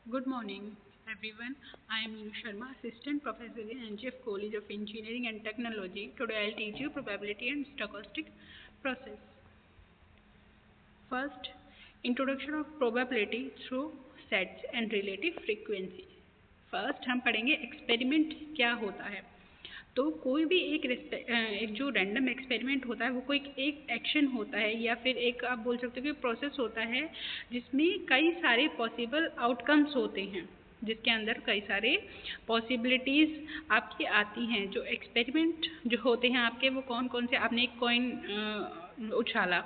Good morning, everyone. I am Anu Sharma, Assistant Professor in NGF College of Engineering and Technology. Today I'll teach you probability and stochastic process. First, introduction of probability through sets and relative frequency. First हम पढ़ेंगे experiment क्या होता है। तो कोई भी एक जो रैंडम एक्सपेरिमेंट होता है वो कोई एक एक्शन होता है या फिर एक आप बोल सकते हो कि प्रोसेस होता है जिसमें कई सारे पॉसिबल आउटकम्स होते हैं, जिसके अंदर कई सारे पॉसिबिलिटीज़ आपकी आती हैं। जो एक्सपेरिमेंट जो होते हैं आपके वो कौन कौन से, आपने एक कॉइन उछाला,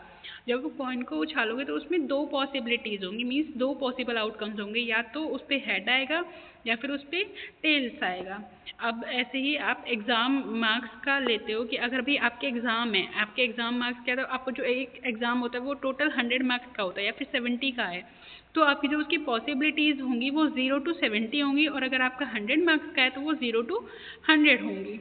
जब वो कॉइन को उछालोगे तो उसमें दो पॉसिबिलिटीज़ होंगी, मीन्स दो पॉसिबल आउटकम्स होंगे, या तो उस पर हेड आएगा या फिर उस पर टेल्स आएगा। अब ऐसे ही आप एग्ज़ाम मार्क्स का लेते हो कि अगर भी आपके एग्ज़ाम है, आपके एग्ज़ाम मार्क्स क्या, तो आपको जो एक एग्ज़ाम होता है वो टोटल 100 मार्क्स का होता है या फिर 70 का है, तो आपकी जो उसकी पॉसिबिलिटीज़ होंगी वो 0 to 70 होंगी, और अगर आपका 100 मार्क्स का है तो वो 0 to 100 होंगी।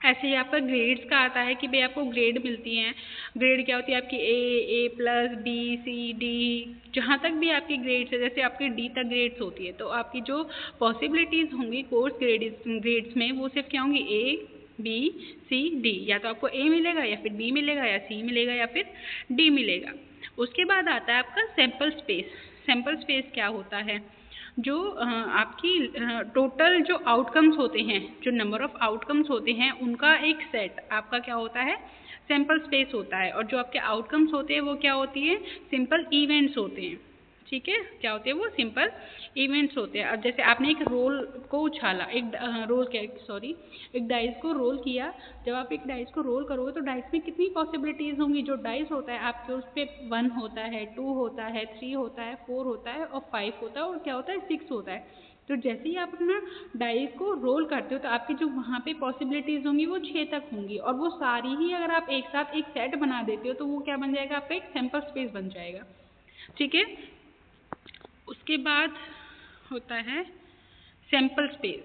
ऐसे ही आपका ग्रेड्स का आता है कि भाई आपको ग्रेड मिलती हैं। ग्रेड क्या होती है आपकी ए प्लस बी सी डी, जहाँ तक भी आपकी ग्रेड्स है, जैसे आपकी डी तक ग्रेड्स होती है, तो आपकी जो पॉसिबिलिटीज़ होंगी कोर्स ग्रेड्स में वो सिर्फ क्या होंगी ए बी सी डी, या तो आपको ए मिलेगा या फिर बी मिलेगा या सी मिलेगा या फिर डी मिलेगा। उसके बाद आता है आपका सैम्पल स्पेस। सैम्पल स्पेस क्या होता है, जो आपकी टोटल जो आउटकम्स होते हैं, जो नंबर ऑफ़ आउटकम्स होते हैं उनका एक सेट आपका क्या होता है, सैम्पल स्पेस होता है। और जो आपके आउटकम्स होते हैं वो क्या होती है, सिंपल इवेंट्स होते हैं। ठीक है, क्या होते हैं वो, सिंपल इवेंट्स होते हैं। अब जैसे आपने एक रोल को उछाला, एक डाइस को रोल किया। जब आप एक डाइस को रोल करोगे तो डाइस में कितनी पॉसिबिलिटीज़ होंगी। जो डाइस होता है आपके उस पर 1 होता है, 2 होता है, 3 होता है, 4 होता है और 5 होता है और क्या होता है 6 होता है। तो जैसे ही आप अपना डाइस को रोल करते हो तो आपकी जो वहाँ पे पॉसिबिलिटीज़ होंगी वो 6 तक होंगी, और वो सारी ही अगर आप एक साथ एक सेट बना देते हो तो वो क्या बन जाएगा, आपका एक सैम्पल स्पेस बन जाएगा। ठीक है, उसके बाद होता है सैम्पल स्पेस।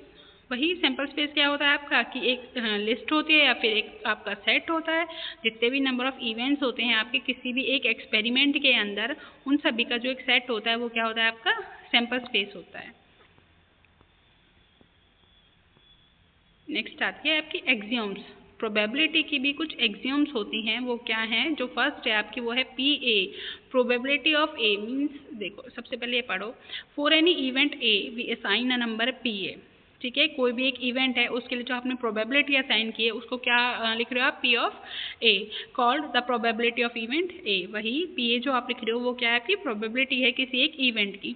वही सैम्पल स्पेस क्या होता है आपका कि एक लिस्ट होती है या फिर एक आपका सेट होता है, जितने भी नंबर ऑफ़ इवेंट्स होते हैं आपके किसी भी एक एक्सपेरिमेंट के अंदर, उन सभी का जो एक सेट होता है वो क्या होता है, आपका सैम्पल स्पेस होता है। नेक्स्ट आती है आपकी एक्सियोम्स। प्रोबेबिलिटी की भी कुछ एक्सियोम्स होती हैं, वो क्या हैं, जो फर्स्ट है आपकी वो है P A, probability of A. Means देखो सबसे पहले ये पढ़ो, for any event A V assign a number P A. ठीक है, कोई भी एक इवेंट है उसके लिए जो आपने प्रोबेबिलिटी असाइन की है उसको क्या लिख रहे हो आप, P of A, called the probability of event A. वही पी ए जो आप लिख रहे हो वो क्या है, आपकी प्रोबेबिलिटी है किसी एक इवेंट की।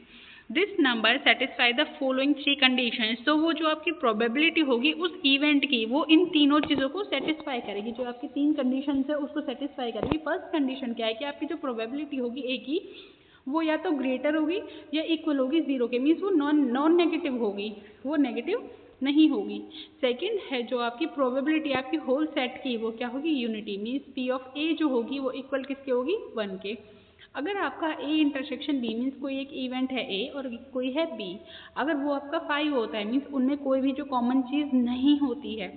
This number satisfy the following 3 conditions. तो वो जो आपकी प्रोबेबिलिटी होगी उस इवेंट की, वो इन तीनों चीज़ों को सेटिस्फाई करेगी। जो आपकी 3 कंडीशंस है उसको सेटिस्फाई करेगी। फर्स्ट कंडीशन क्या है कि आपकी जो प्रोबेबिलिटी होगी ए की वो या तो ग्रेटर होगी या इक्वल होगी 0 के, मीन्स वो नॉन नेगेटिव होगी, वो नेगेटिव नहीं होगी। सेकंड है जो आपकी प्रोबेबिलिटी आपकी होल सेट की वो क्या होगी, यूनिटी, मीन्स पी ऑफ ए जो होगी वो इक्वल किसके होगी, 1 के। अगर आपका ए इंटरसेक्शन बी, मीन्स कोई एक इवेंट है ए और कोई है बी, अगर वो आपका 5 होता है, मीन्स उनमें कोई भी जो कॉमन चीज़ नहीं होती है,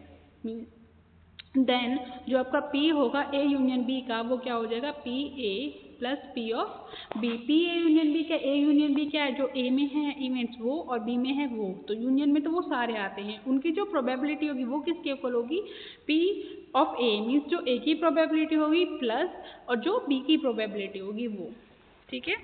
देन जो आपका P होगा A यूनियन B का, वो क्या हो जाएगा, P A plus P of B. P A union B क्या, ए यूनियन बी क्या है, जो ए में है इवेंट्स वो और बी में है वो, तो यूनियन में तो वो सारे आते हैं, उनकी जो प्रोबेबिलिटी होगी वो किसके इक्वल होगी, पी ऑफ ए, मीन्स जो ए की प्रोबेबिलिटी होगी प्लस और जो बी की प्रोबेबिलिटी होगी वो। ठीक है,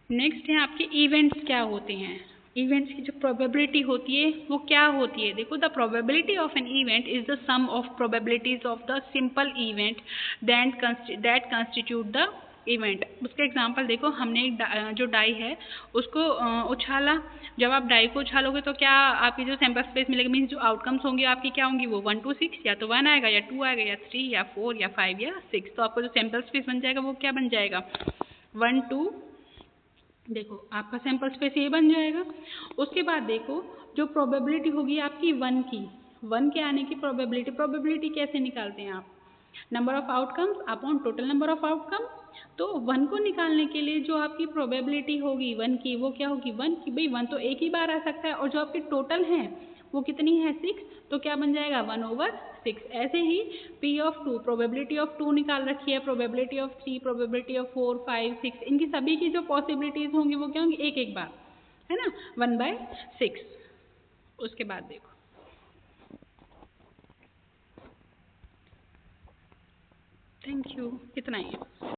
नेक्स्ट है आपके इवेंट्स क्या होते हैं। इवेंट्स की जो प्रोबेबिलिटी होती है वो क्या होती है, देखो, the probability of an event is the sum of probabilities of the simple event that constitute the event. उसका एग्जांपल देखो, हमने एक जो डाई है उसको उछाला। जब आप डाई को उछालोगे तो क्या आपकी जो सैम्पल स्पेस मिलेगी, मीन्स जो आउटकम्स होंगी आपकी क्या होंगी, वो 1 to 6, या तो 1 आएगा या 2 आएगा या 3 या 4 या 5 या 6। तो आपका जो सैम्पल स्पेस बन जाएगा वो क्या बन जाएगा, 1 2, देखो आपका सैम्पल स्पेस ये बन जाएगा। उसके बाद देखो जो प्रोबेबिलिटी होगी आपकी 1 की, 1 के आने की प्रोबेबिलिटी कैसे निकालते हैं आप, number of outcomes upon total number of outcome. तो 1 को निकालने के लिए जो आपकी प्रोबेबिलिटी होगी 1 की, वो क्या होगी, 1 की, भाई 1 तो एक ही बार आ सकता है, और जो आपकी टोटल है वो कितनी है, 6, तो क्या बन जाएगा, 1/6। 6। ऐसे ही P ऑफ 2, प्रोबेबिलिटी ऑफ 2 निकाल रखी है, प्रोबेबिलिटी ऑफ 3, प्रोबेबिलिटी ऑफ 4, 5, 6, इनकी सभी की जो पॉसिबिलिटीज़ होंगी वो क्या होंगी, एक एक बार, है ना, 1/6। उसके बाद देखो, थैंक यू, इतना ही है।